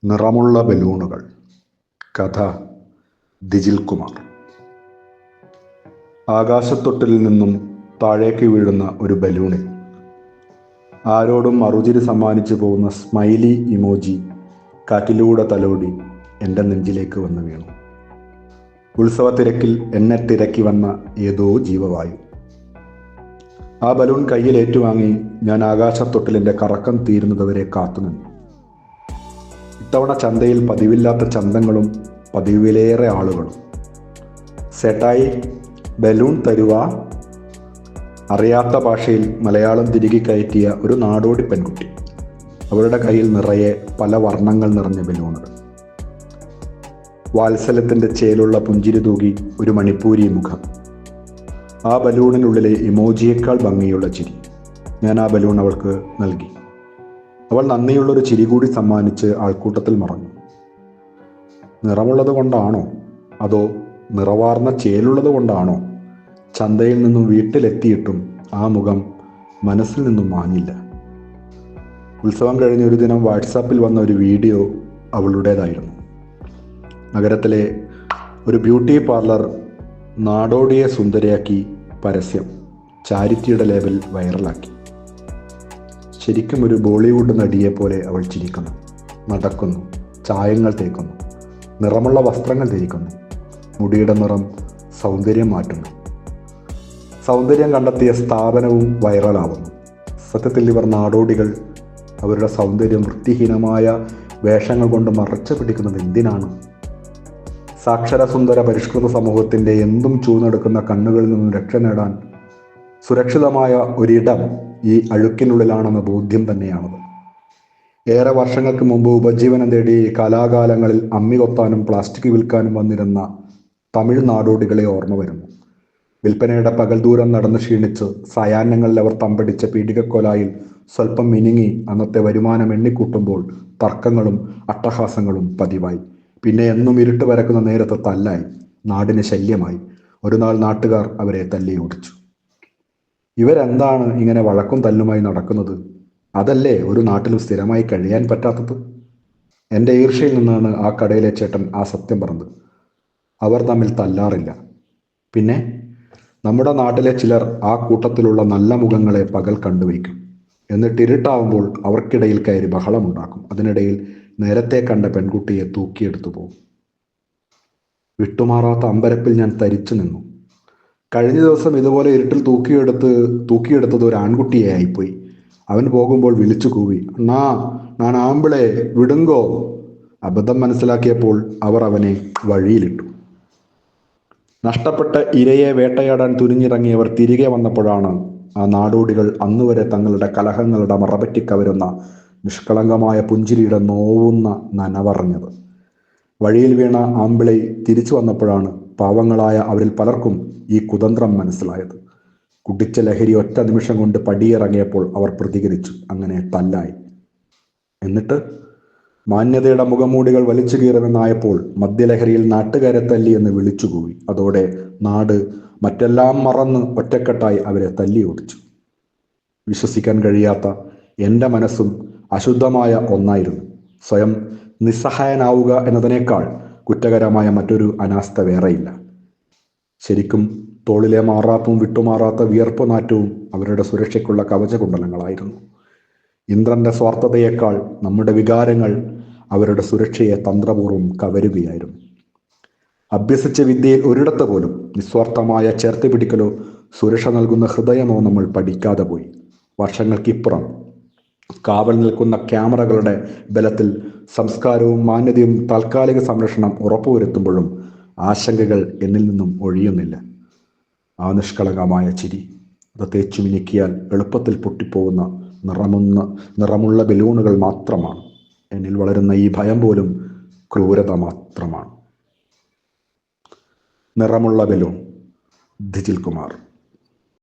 നിറമുള്ള ബലൂണുകൾ. കഥ ദിജിൽ കുമാർ. ആകാശത്തൊട്ടിൽ നിന്നും താഴേക്ക് വീഴുന്ന ഒരു ബലൂണിൽ ആരോടും മറുചിരി സമ്മാനിച്ചു പോകുന്ന സ്മൈലി ഇമോജി കാറ്റിലൂടെ തലോടി എൻ്റെ നെഞ്ചിലേക്ക് വന്നു വീണു. ഉത്സവത്തിരക്കിൽ എന്നെ തിരക്കി വന്ന ഏതോ ജീവവായു. ആ ബലൂൺ കയ്യിൽ ഏറ്റുവാങ്ങി ഞാൻ ആകാശത്തൊട്ടിലിൻ്റെ കറക്കം തീരുന്നതുവരെ കാത്തുനിന്നു. ഇത്തവണ ചന്തയിൽ പതിവില്ലാത്ത ചന്തങ്ങളും പതിവിലേറെ ആളുകളും. സേട്ടായി, ബലൂൺ തരുവാ? അറിയാത്ത ഭാഷയിൽ മലയാളം തിരികെ കയറ്റിയ ഒരു നാടോടി പെൺകുട്ടി. അവരുടെ കയ്യിൽ നിറയെ പല വർണ്ണങ്ങൾ നിറഞ്ഞ ബലൂണുകൾ. വാത്സല്യത്തിൻ്റെ ചേലുള്ള പുഞ്ചിരി തൂകി ഒരു മണിപ്പൂരി മുഖം. ആ ബലൂണിനുള്ളിലെ ഇമോജിയേക്കാൾ ഭംഗിയുള്ള ചിരി. ഞാൻ ആ ബലൂൺ അവൾക്ക് നൽകി. അവൾ നന്ദിയുള്ളൊരു ചിരി കൂടി സമ്മാനിച്ച് ആൾക്കൂട്ടത്തിൽ മറഞ്ഞു. നിറമുള്ളത് കൊണ്ടാണോ അതോ നിറവാർന്ന ചേലുള്ളത് കൊണ്ടാണോ ചന്തയിൽ നിന്നും വീട്ടിലെത്തിയിട്ടും ആ മുഖം മനസ്സിൽ നിന്നും മാഞ്ഞില്ല. ഉത്സവം കഴിഞ്ഞ ഒരു ദിനം വാട്സാപ്പിൽ വന്ന ഒരു വീഡിയോ അവളുടേതായിരുന്നു. നഗരത്തിലെ ഒരു ബ്യൂട്ടി പാർലർ നാടോടിയെ സുന്ദരിയാക്കി പരസ്യം ചാരിറ്റിയുടെ ലേബൽ വൈറലാക്കി. ശരിക്കും ഒരു ബോളിവുഡ് നടിയെ പോലെ അവൾ ചിരിക്കുന്നു, നടക്കുന്നു, ചായങ്ങൾ തേക്കുന്നു, നിറമുള്ള വസ്ത്രങ്ങൾ ധരിക്കുന്നു, മുടിയുടെ നിറം സൗന്ദര്യം മാറ്റുന്നു. സൗന്ദര്യം കണ്ടെത്തിയ സ്ഥാപനവും വൈറലാവുന്നു. സത്യത്തിൽ ഇവർ നാടോടികൾ അവരുടെ സൗന്ദര്യം വൃത്തിഹീനമായ വേഷങ്ങൾ കൊണ്ട് മറച്ചു പിടിക്കുന്നത് എന്തിനാണ്? സാക്ഷരസുന്ദര പരിഷ്കൃത സമൂഹത്തിൻ്റെ എന്തും ചൂഴ്ന്നെടുക്കുന്ന കണ്ണുകളിൽ നിന്നും രക്ഷ നേടാൻ സുരക്ഷിതമായ ഒരിടം ഈ അഴുക്കിനുള്ളിലാണെന്ന ബോധ്യം തന്നെയാണത്. ഏറെ വർഷങ്ങൾക്ക് മുമ്പ് ഉപജീവനം തേടി കലാകാലങ്ങളിൽ അമ്മി കൊത്താനും പ്ലാസ്റ്റിക് വിൽക്കാനും വന്നിരുന്ന തമിഴ് നാടോടികളെ ഓർമ്മ വരുന്നു. വിൽപ്പനയുടെ പകൽ ദൂരം നടന്ന് ക്ഷീണിച്ച് സായാഹ്നങ്ങളിൽ അവർ തമ്പടിച്ച പീഡികക്കൊലായിൽ സ്വല്പം മിനുങ്ങി അന്നത്തെ വരുമാനം എണ്ണിക്കൂട്ടുമ്പോൾ തർക്കങ്ങളും അട്ടഹാസങ്ങളും പതിവായി. പിന്നെ എന്നും ഇരുട്ട് പരക്കുന്ന നേരത്തെ തല്ലായി, നാടിന് ശല്യമായി. ഒരു നാൾ നാട്ടുകാർ അവരെ തല്ലി ഓടിച്ചു. ഇവരെന്താണ് ഇങ്ങനെ വഴക്കും തല്ലുമായി നടക്കുന്നത്? അതല്ലേ ഒരു നാട്ടിലും സ്ഥിരമായി കഴിയാൻ പറ്റാത്തത്? എൻ്റെ ഈർഷ്യയിൽ നിന്നാണ് ആ കടയിലെ ചേട്ടൻ ആ സത്യം പറഞ്ഞത്. അവർ തമ്മിൽ തല്ലാറില്ല. പിന്നെ നമ്മുടെ നാട്ടിലെ ചിലർ ആ കൂട്ടത്തിലുള്ള നല്ല മുഖങ്ങളെ പകൽ കണ്ടുവയ്ക്കും. എന്നിട്ട് ഇരുട്ടാവുമ്പോൾ അവർക്കിടയിൽ കയറി ബഹളമുണ്ടാക്കും. അതിനിടയിൽ നേരത്തെ കണ്ട പെൺകുട്ടിയെ തൂക്കിയെടുത്തു പോകും. വിട്ടുമാറാത്ത അമ്പരപ്പിൽ ഞാൻ തരിച്ചു നിന്നു. കഴിഞ്ഞ ദിവസം ഇതുപോലെ ഇരുട്ടിൽ തൂക്കിയെടുത്തത് ഒരു ആൺകുട്ടിയെ ആയിപ്പോയി. അവൻ പോകുമ്പോൾ വിളിച്ചു കൂവി, അണ്ണാ ഞാൻ ആമ്പിളെ വിടുങ്കോ. അബദ്ധം മനസ്സിലാക്കിയപ്പോൾ അവർ അവനെ വഴിയിലിട്ടു. നഷ്ടപ്പെട്ട ഇരയെ വേട്ടയാടാൻ തുനിഞ്ഞിറങ്ങിയവർ തിരികെ വന്നപ്പോഴാണ് ആ നാടോടികൾ അന്നുവരെ തങ്ങളുടെ കലഹങ്ങളുടെ മറപറ്റിക്കവരുന്ന നിഷ്കളങ്കമായ പുഞ്ചിരിയുടെ നോവുന്ന നനവറിഞ്ഞത്. വഴിയിൽ വീണ ആമ്പിളി തിരിച്ചു വന്നപ്പോഴാണ് പാവങ്ങളായ അവരിൽ പലർക്കും ഈ കുതന്ത്രം മനസ്സിലായത്. കുടിച്ച ലഹരി ഒറ്റ നിമിഷം കൊണ്ട് പടിയിറങ്ങിയപ്പോൾ അവർ പ്രതികരിച്ചു. അങ്ങനെ തല്ലായി. എന്നിട്ട് മാന്യതയുടെ മുഖംമൂടികൾ വലിച്ചു കീറുമെന്നായപ്പോൾ മദ്യലഹരിയിൽ നാട്ടുകാരെ തല്ലി എന്ന് വിളിച്ചുകൂവി. അതോടെ നാട് മറ്റെല്ലാം മറന്ന് ഒറ്റക്കെട്ടായി അവരെ തല്ലി ഓടിച്ചു. വിശ്വസിക്കാൻ കഴിയാത്ത എൻ്റെ മനസ്സും അശുദ്ധമായ ഒന്നായിരുന്നു. സ്വയം നിസ്സഹായനാവുക എന്നതിനേക്കാൾ കുറ്റകരമായ മറ്റൊരു അനാസ്ഥ വേറെയില്ല. ശരിക്കും തോളിലെ മാറാപ്പും വിട്ടുമാറാത്ത വിയർപ്പ് നാറ്റവും അവരുടെ സുരക്ഷയ്ക്കുള്ള കവചകുണ്ടലങ്ങളായിരുന്നു. ഇന്ദ്രൻ്റെ സ്വാർത്ഥതയേക്കാൾ നമ്മുടെ വികാരങ്ങൾ അവരുടെ സുരക്ഷയെ തന്ത്രപൂർവ്വം കവരുകയായിരുന്നു. അഭ്യസിച്ച വിദ്യയിൽ ഒരിടത്ത് പോലും നിസ്വാർത്ഥമായ ചേർത്ത് പിടിക്കലോ സുരക്ഷ നൽകുന്ന ഹൃദയമോ നമ്മൾ പഠിക്കാതെ പോയി. വർഷങ്ങൾക്കിപ്പുറം കാവൽ നിൽക്കുന്ന ക്യാമറകളുടെ ബലത്തിൽ സംസ്കാരവും മാന്യതയും താൽക്കാലിക സംരക്ഷണം ഉറപ്പുവരുത്തുമ്പോഴും ആശങ്കകൾ എന്നിൽ നിന്നും ഒഴിയുന്നില്ല. ആ നിഷ്കളങ്കമായ ചിരി, അത് തേച്ചു മിനുക്കിയാൽ എളുപ്പത്തിൽ പൊട്ടിപ്പോകുന്ന നിറമുള്ള ബലൂണുകൾ മാത്രമാണ്. എന്നിൽ വളരുന്ന ഈ ഭയം പോലും ക്രൂരത മാത്രമാണ്. നിറമുള്ള ബലൂൺ, ദിജിൽ കുമാർ.